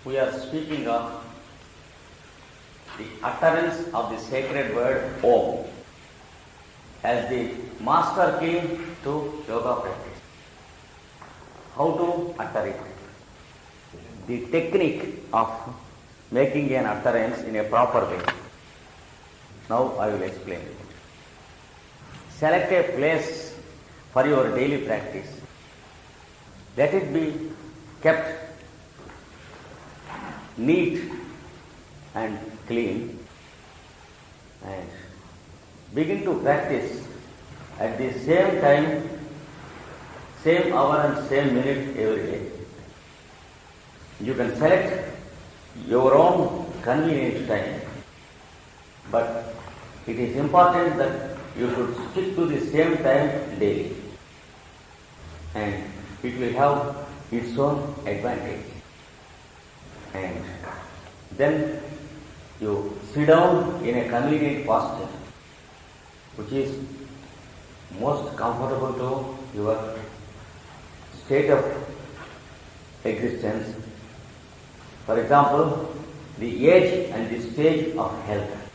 We are speaking of the utterance of the sacred word Om as the master key to yoga practice. How to utter it? The technique of making an utterance in a proper way. Now I will explain it. Select a place for your daily practice. Let it be kept neat and clean, and begin to practice at the same time, same hour and same minute every day. You can select your own convenient time, but it is important that you should stick to the same time daily, and it will have its own advantage. And then you sit down in a convenient posture, which is most comfortable to your state of existence. For example, the age and the stage of health.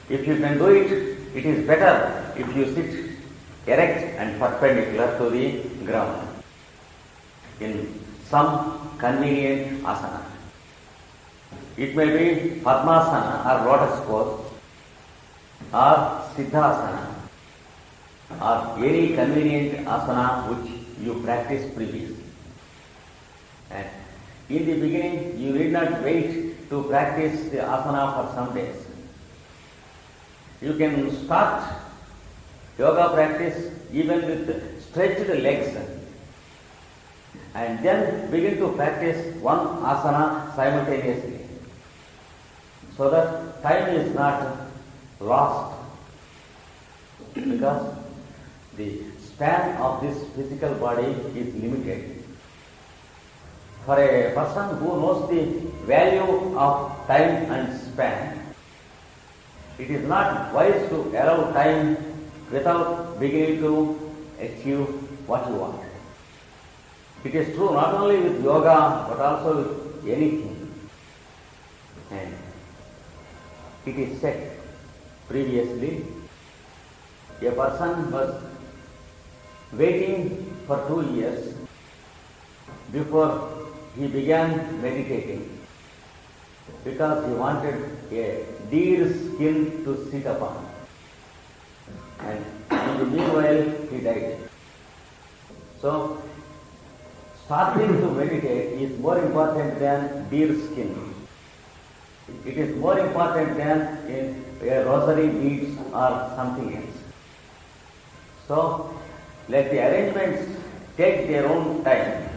If you can do it, it is better if you sit erect and perpendicular to the ground in some convenient asana. It may be Padmasana or lotus pose or Siddhasana or any convenient asana which you practiced previously. And in the beginning, you need not wait to practice the asana for some days. You can start yoga practice even with stretched legs, and then begin to practice one asana simultaneously, so that time is not lost, because the span of this physical body is limited. For a person who knows the value of time and span, it is not wise to allow time without beginning to achieve what you want. It is true not only with yoga but also with anything. And it is said previously, a person was waiting for 2 years before he began meditating, because he wanted a deer skin to sit upon. And in the meanwhile, he died. So, starting to meditate is more important than deer skin. It is more important than in a rosary beads or something else. So, let the arrangements take their own time.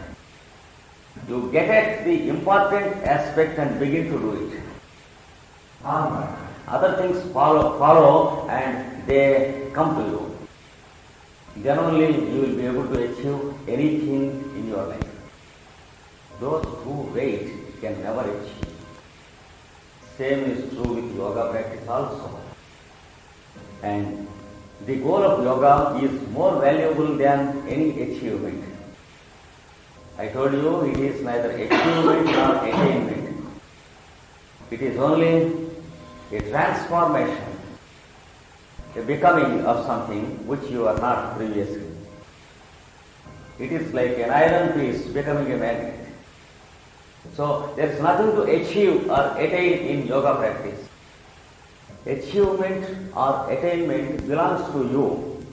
You get at the important aspect and begin to do it. Other things follow and they come to you. Then only you will be able to achieve anything in your life. Those who wait can never achieve. Same is true with yoga practice also. And the goal of yoga is more valuable than any achievement. I told you it is neither achievement nor attainment. It is only a transformation, a becoming of something which you are not previously. It is like an iron piece becoming a magnet. So there is nothing to achieve or attain in yoga practice. Achievement or attainment belongs to you,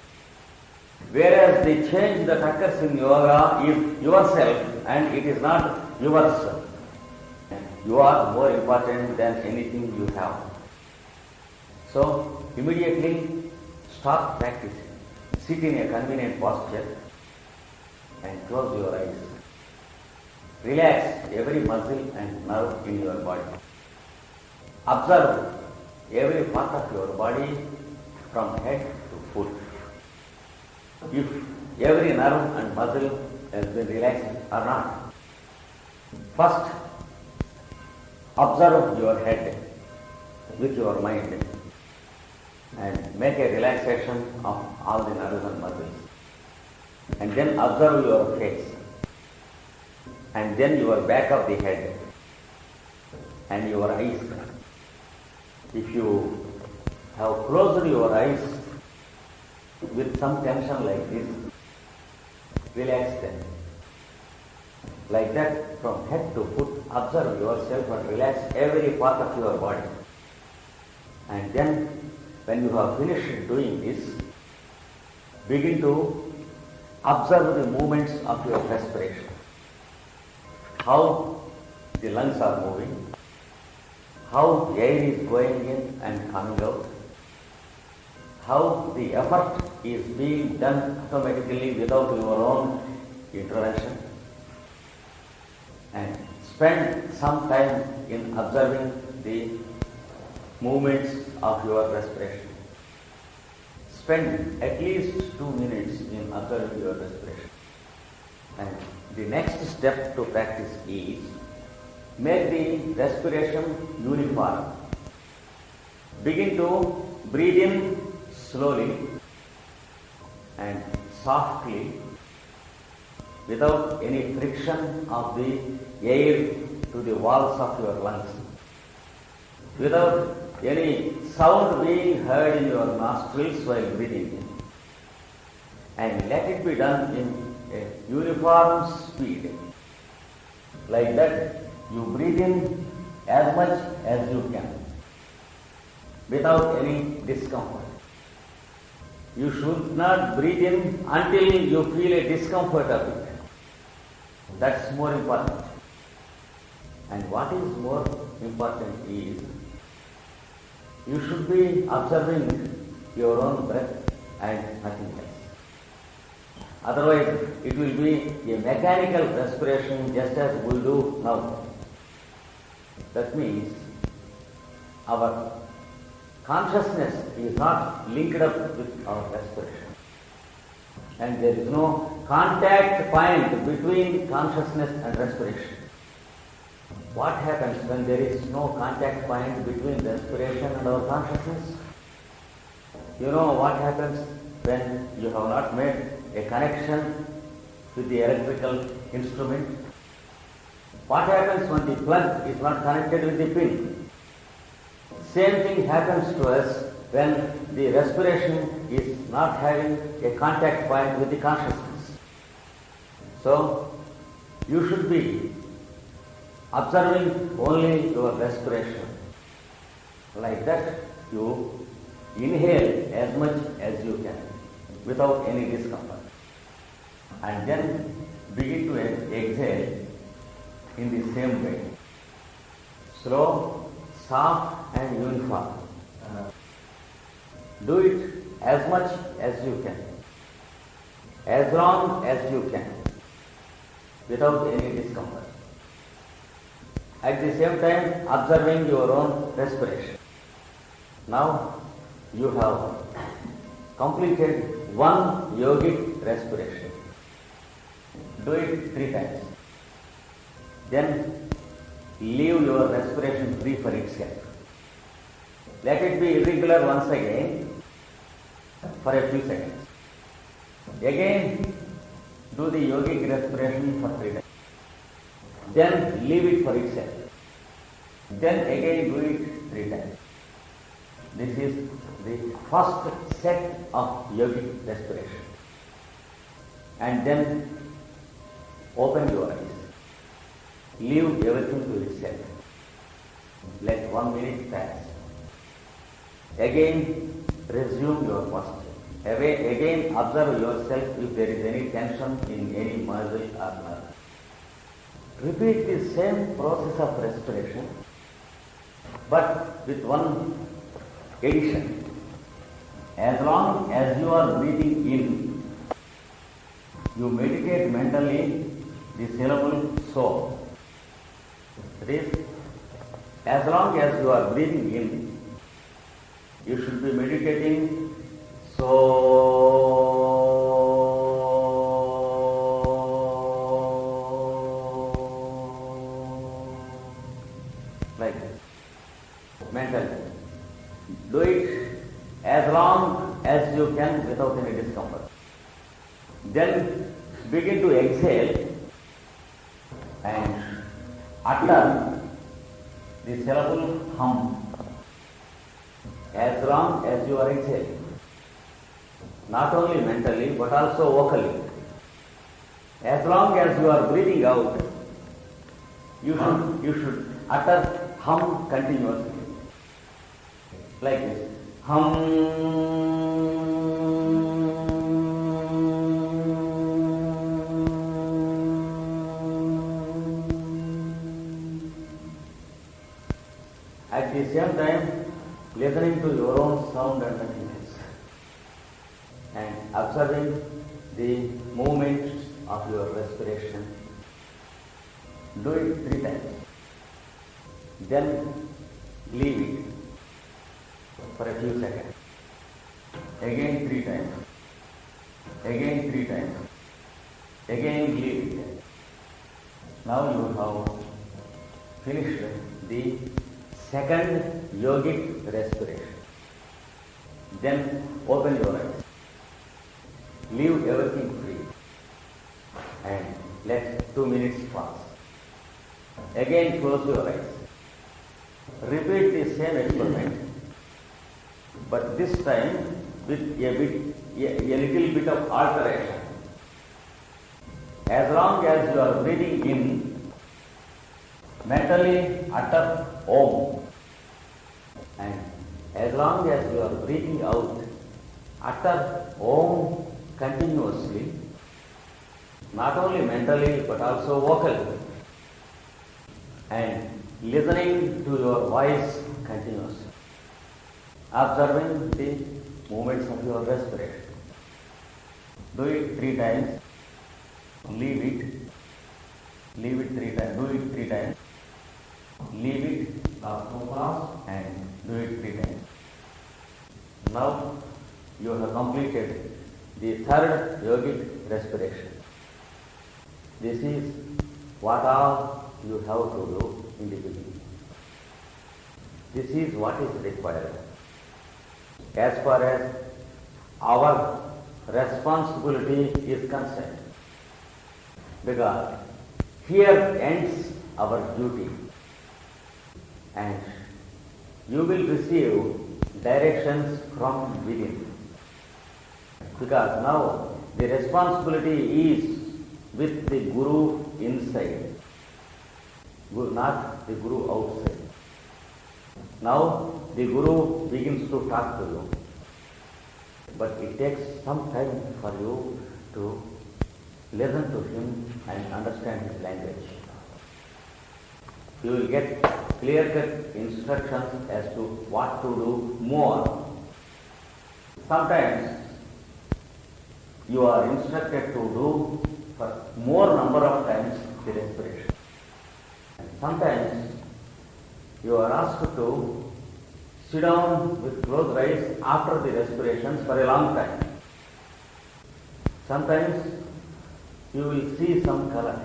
whereas the change that occurs in yoga is yourself and it is not yours. You are more important than anything you have. So immediately start practicing. Sit in a convenient posture and close your eyes. Relax every muscle and nerve in your body. Observe every part of your body from head to foot. If every nerve and muscle has been relaxed or not. First, observe your head with your mind and make a relaxation of all the nerves and muscles. And then observe your face and then your back of the head and your eyes. If you have closed your eyes with some tension like this, relax them. Like that, from head to foot, observe yourself and relax every part of your body. And then, when you have finished doing this, begin to observe the movements of your respiration. How the lungs are moving, how air is going in and coming out, how the effort is being done automatically without your own intervention. And spend some time in observing the movements of your respiration. Spend at least 2 minutes in observing your respiration. And the next step to practice is make the respiration uniform. Begin to breathe in slowly and softly without any friction of the air to the walls of your lungs, without any sound being heard in your nostrils while breathing in. And let it be done in a uniform speed. Like that, you breathe in as much as you can without any discomfort. You should not breathe in until you feel a discomfort of it. That's more important. And what is more important is you should be observing your own breath and nothing else. Otherwise, it will be a mechanical respiration just as we do now. That means our consciousness is not linked up with our respiration. And there is no contact point between consciousness and respiration. What happens when there is no contact point between respiration and our consciousness? You know what happens when you have not made a connection with the electrical instrument? What happens when the plug is not connected with the pin? Same thing happens to us when the respiration is not having a contact point with the consciousness. So, you should be observing only your respiration. Like that, you inhale as much as you can without any discomfort. And then begin to exhale in the same way. Slow, soft and uniform. Do it as much as you can, as long as you can, without any discomfort. At the same time, observing your own respiration. Now, you have completed one yogic respiration. Do it 3 times. Then, leave your respiration free for itself. Let it be irregular once again for a few seconds. Again, do the yogic respiration for 3 times. Then leave it for itself. Then again do it 3 times. This is the first set of yogic respiration. And then open your eyes. Leave everything to itself. Let 1 minute pass. Again, resume your posture. Again, observe yourself if there is any tension in any muscle or nerve. Repeat the same process of respiration, but with one addition. As long as you are breathing in, you meditate mentally the syllable so. That is, as long as you are breathing in, you should be meditating so. Like this, mentally. Do it as long as you can without any discomfort. Then begin to exhale and utter the syllable hum. As long as you are exhaling, not only mentally but also vocally, as long as you are breathing out, you should utter hum continuously. Like this. Hum. At the same time, listening to your own sound and nothing else, and observing the movements of your respiration. Do it 3 times. Then leave it for a few seconds. Again 3 times. Again 3 times. Again leave it. Now you have finished the second yogic respiration. Then open your eyes. Leave everything free and let 2 minutes pass. Again close your eyes. Repeat the same experiment, but this time with a little bit of alteration. As long as you are breathing in, mentally utter Om, and as long as you are breathing out, utter Om continuously, not only mentally but also vocally, and listening to your voice continuously, observing the movements of your respiration. Do it 3 times, leave it 3 times, do it 3 times, leave it, pause, and do it 3 times. Now you have completed the third yogic respiration. This is what all you have to do in the beginning. This is what is required. As far as our responsibility is concerned, because here ends our duty, and you will receive directions from within. Because now the responsibility is with the Guru inside, not the Guru outside. Now the Guru begins to talk to you, but it takes some time for you to listen to him and understand his language. You will get clear-cut instructions as to what to do more. Sometimes you are instructed to do for more number of times the respiration. Sometimes you are asked to sit down with closed eyes after the respirations for a long time. Sometimes you will see some colors.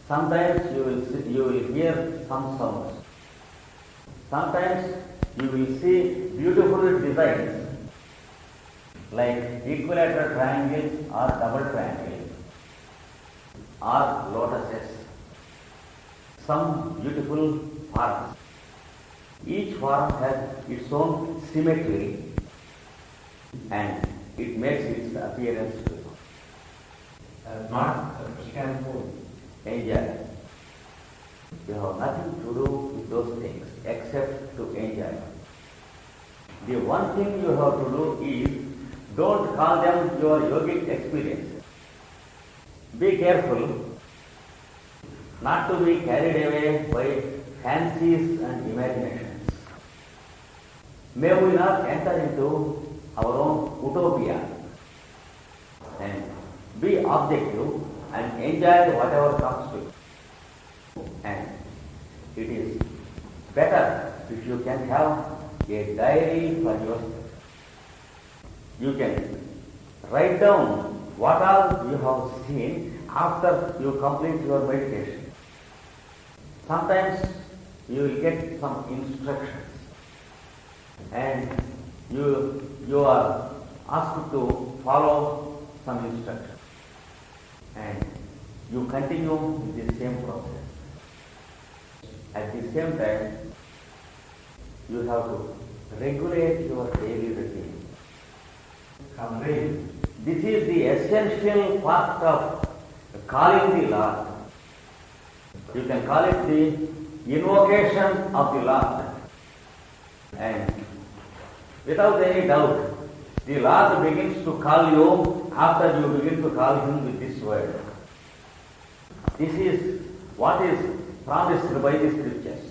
Sometimes you will hear some sounds. Sometimes you will see beautiful designs like equilateral triangles or double triangles or lotuses. Some beautiful forms. Each form has its own symmetry and it makes its appearance to you. Not a Christian food. Enjoy. You have nothing to do with those things except to enjoy. The one thing you have to do is don't call them your yogic experiences. Be careful not to be carried away by fancies and imaginations. May we not enter into our own utopia and be objective and enjoy whatever comes to you. And it is better if you can have a diary for yourself. You can write down what all you have seen after you complete your meditation. Sometimes you will get some instructions and you are asked to follow some instructions and you continue with the same process. At the same time, you have to regulate your daily routine. This is the essential part of calling the Lord. You can call it the invocation of the Lord. And without any doubt, the Lord begins to call you after you begin to call Him with this word. This is what is promised by the Scriptures.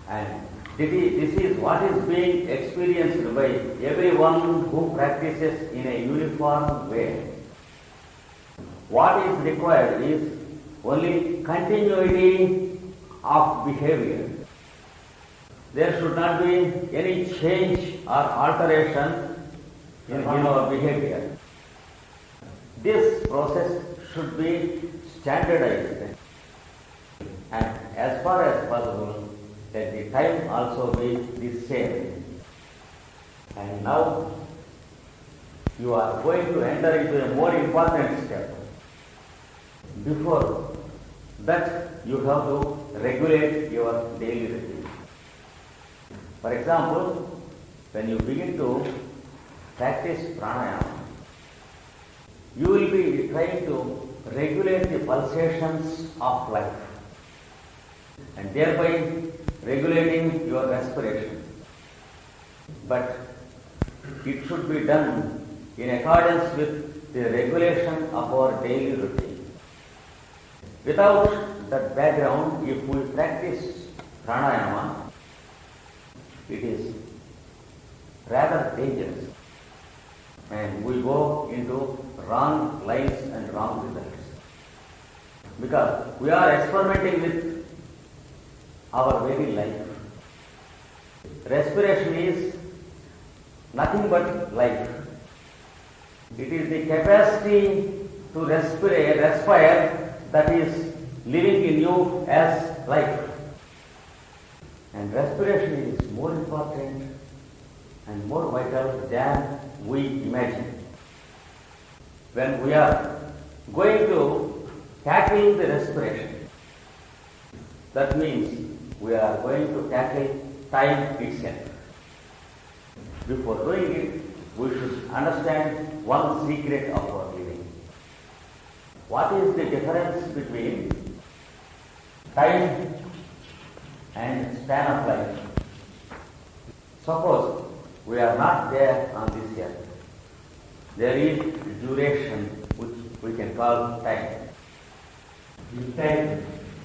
And this is what is being experienced by everyone who practices in a uniform way. What is required is only continuity of behavior. There should not be any change or alteration in our behavior. This process should be standardized, and as far as possible, let the time also be the same. And now you are going to enter into a more important step. Before that, you have to regulate your daily routine. For example, when you begin to practice pranayama, you will be trying to regulate the pulsations of life and thereby regulating your respiration. But it should be done in accordance with the regulation of our daily routine. Without that background, if we practice pranayama, it is rather dangerous and we go into wrong lives and wrong results. Because we are experimenting with our very life. Respiration is nothing but life. It is the capacity to respire that is living in you as life. And respiration is more important and more vital than we imagine. When we are going to tackle the respiration, that means we are going to tackle time itself. Before doing it, we should understand one secret of our living. What is the difference between time and span of life? Suppose we are not there on this earth. There is duration which we can call time.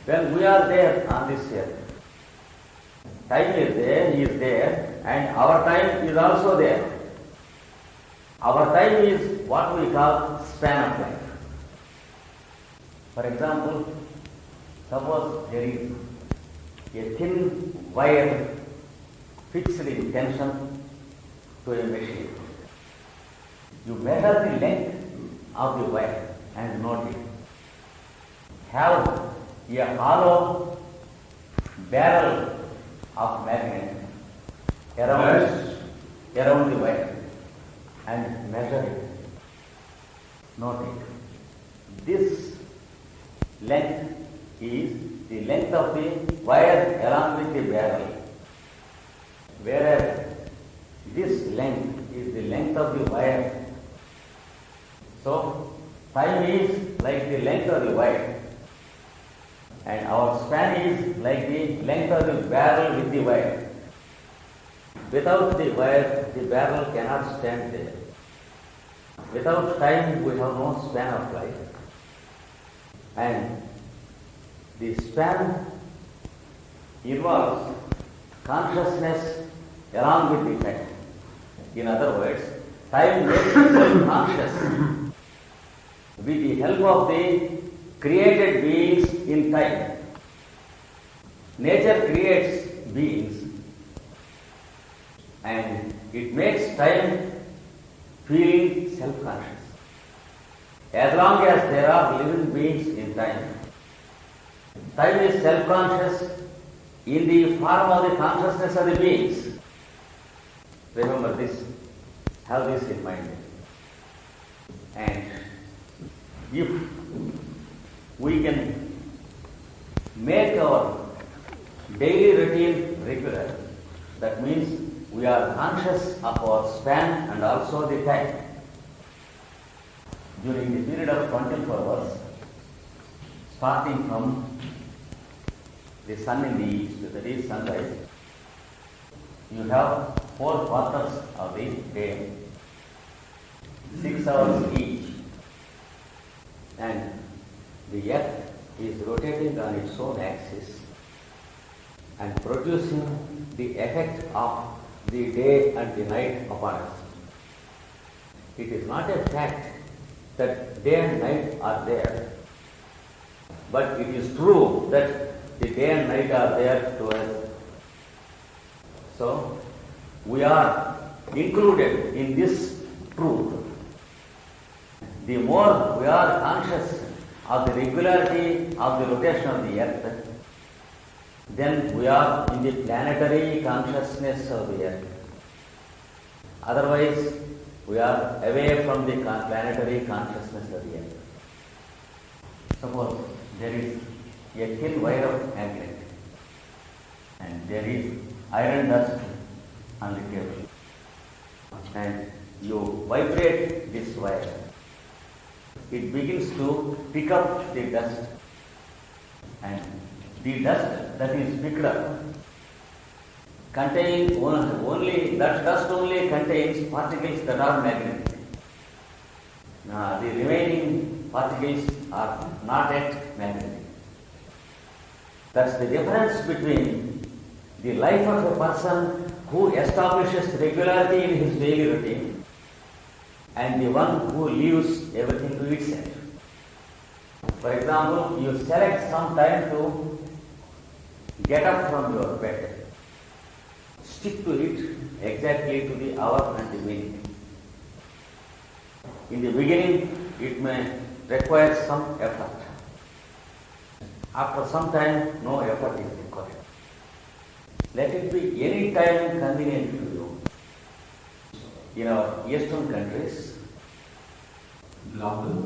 When we are there on this earth, time is there, He is there, and our time is also there. Our time is what we call span of life. For example, suppose there is a thin wire fixed in tension to a machine. You measure the length of the wire and note it. Have a hollow barrel of magnet around the wire and measure it. Note it. This length is the length of the wire along with the barrel, whereas this length is the length of the wire. So, time is like the length of the wire, and our span is like the length of the barrel with the wire. Without the wire, the barrel cannot stand there. Without time, we have no span of life. And the span involves consciousness along with the time. In other words, time makes itself conscious with the help of the created beings in time. Nature creates beings and it makes time feeling self-conscious. As long as there are living beings in time, time is self-conscious in the form of the consciousness of the beings. Remember this, have this in mind. And if we can make our daily routine regular. That means we are conscious of our span and also the time. During the period of 24 hours, starting from the sun in the east, that is sunrise, you have 4 quarters of the day, 6 hours each, and the earth is rotating on its own axis and producing the effect of the day and the night upon us. It is not a fact that day and night are there, but it is true that the day and night are there to us. So, we are included in this truth. The more we are conscious of the regularity of the rotation of the earth, then we are in the planetary consciousness of the earth. Otherwise, we are away from the planetary consciousness of the earth. Suppose there is a thin wire of magnet and there is iron dust on the table, and you vibrate this wire. It begins to pick up the dust, and the dust that is picked up contains only that dust only contains particles that are magnetic. The remaining particles are not yet magnetic. That's the difference between the life of a person who establishes regularity in his daily routine and the one who leaves everything to itself. For example, you select some time to get up from your bed. Stick to it exactly to the hour and the minute. In the beginning, it may require some effort. After some time, no effort is required. Let it be any time convenient to you. In our eastern countries,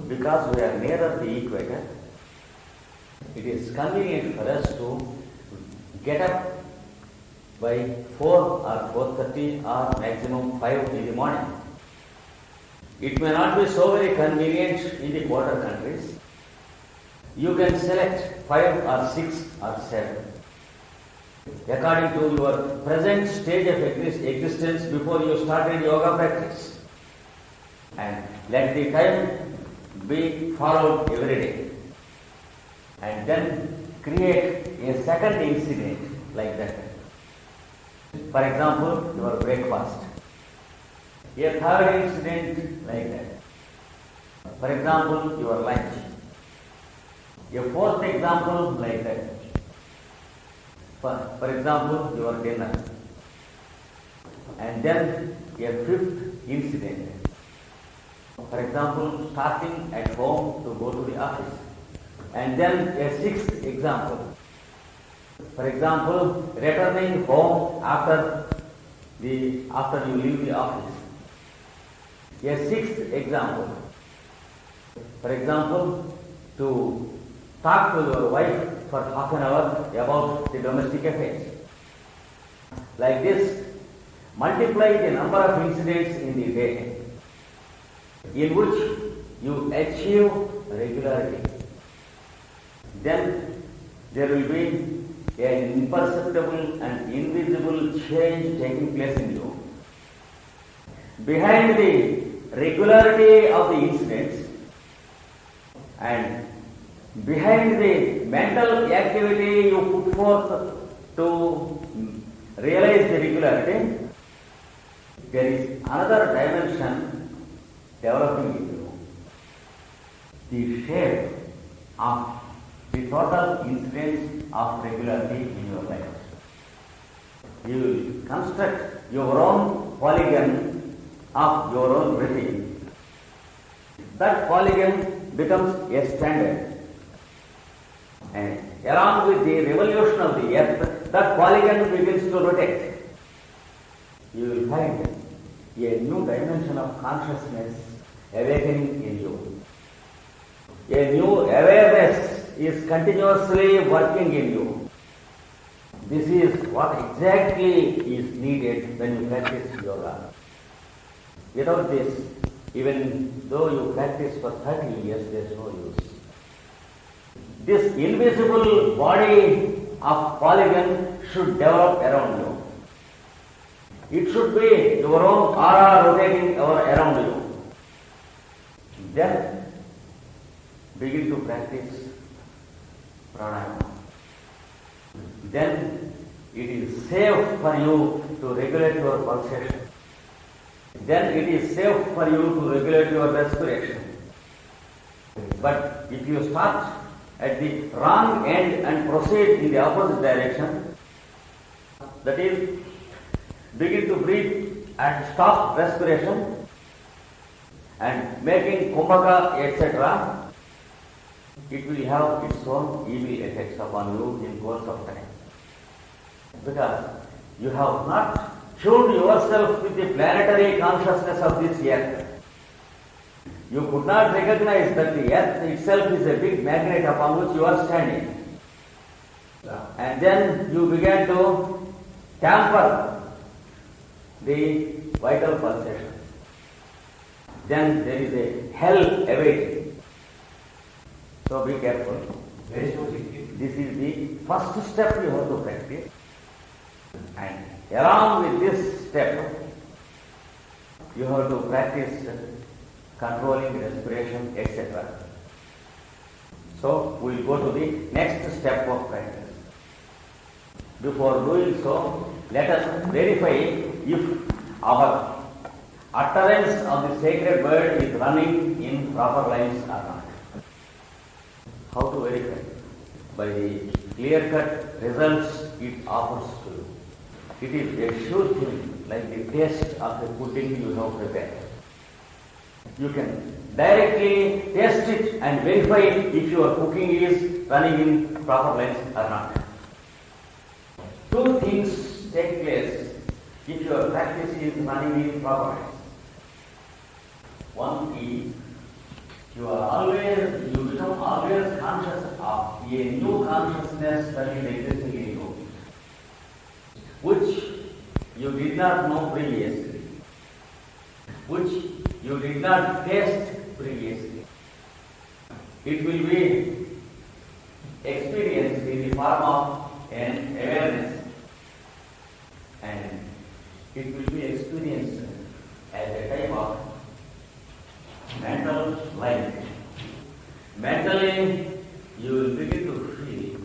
because we are nearer the equator, it is convenient for us to get up by 4 or 4:30 or maximum 5 in the morning. It may not be so very convenient in the border countries. You can select 5 or 6 or 7 according to your present stage of existence before you started yoga practice, and let the time be followed every day, and then create a second incident like that. For example, your breakfast. A third incident like that. For example, your lunch. A fourth example like that. For example, your dinner. And then a fifth incident. For example, starting at home to go to the office. And then a sixth example. For example, returning home after you leave the office. A sixth example. For example, to talk to your wife for half an hour about the domestic affairs. Like this, multiply the number of incidents in the day in which you achieve regularity. Then there will be an imperceptible and invisible change taking place in you. Behind the regularity of the incidents and behind the mental activity you put forth to realize the regularity, there is another dimension developing in you. The shape of the total incidence of regularity in your life. You will construct your own polygon of your own routine. That polygon becomes a standard. And along with the revolution of the earth, that polygon begins to rotate. You will find a new dimension of consciousness awakening in you. A new awareness is continuously working in you. This is what exactly is needed when you practice yoga. Without this, even though you practice for 30 years, there is no use. This invisible body of polygon should develop around you. It should be your own aura rotating around you. Then begin to practice pranayama. Then it is safe for you to regulate your pulsation. Then it is safe for you to regulate your respiration. But if you start at the wrong end and proceed in the opposite direction, that is, begin to breathe and stop respiration and making kumbhaka, etc., it will have its own evil effects upon you in course of time. Because you have not tuned yourself with the planetary consciousness of this earth. You could not recognize that the earth itself is a big magnet upon which you are standing. And then you began to tamper the vital pulsation. Then there is a hell awaiting. So be careful. This is the first step you have to practice. And along with this step, you have to practice controlling respiration, etc. So we will go to the next step of practice. Before doing so, let us verify if our utterance of the sacred word is running in proper lines or not. How to verify? By the clear-cut results it offers to you. It is a sure thing, like the taste of the pudding you have prepared. You can directly taste it and verify if your cooking is running in proper lines or not. Two things take place if your practice is running in proper lines. One is you become always conscious of a new consciousness that is existing in you, which you did not know previously, which you did not taste previously. It will be experienced in the form of an awareness, and it will be experienced as a type of mental light. Mentally, you will begin to feel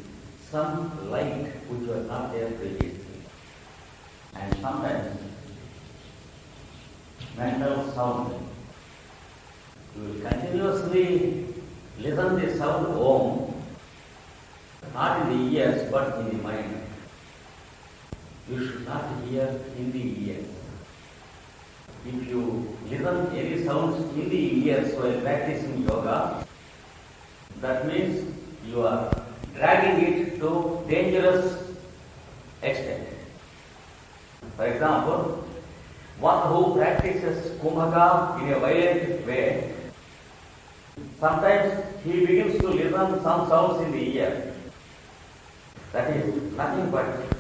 some light which was not there previously. And sometimes, mental sound. You will continuously listen the sound Om, not in the ears but in the mind. You should not hear in the ears. If you listen any sounds in the ears while practicing yoga, that means you are dragging it to dangerous extent. For example, one who practices kumbhaka in a violent way, sometimes he begins to listen some sounds in the ear. That is nothing but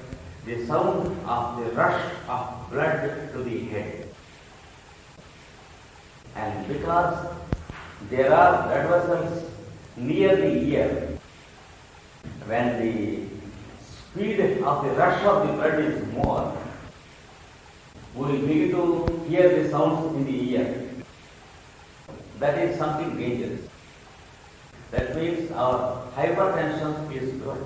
the sound of the rush of blood to the head. And because there are blood vessels near the ear, when the speed of the rush of the blood is more, we will begin to hear the sounds in the ear. That is something dangerous. That means our hypertension is growing.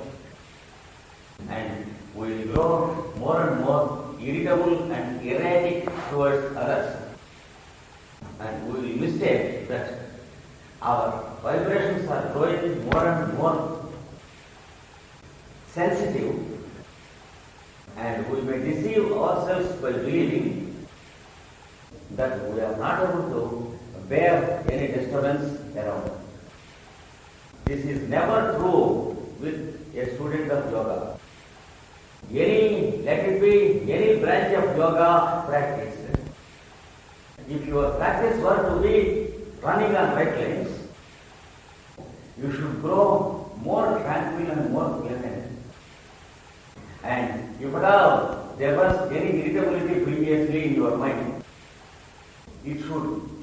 And we will grow more and more irritable and erratic towards others. And we will mistake that our vibrations are growing more and more sensitive, and we may deceive ourselves by believing that we are not able to bear any disturbance around. This is never true with a student of yoga. Let it be any branch of yoga practice. If your practice were to be running on right lines, you should grow more tranquil and more pleasant. And if at all there was any irritability previously in your mind, it should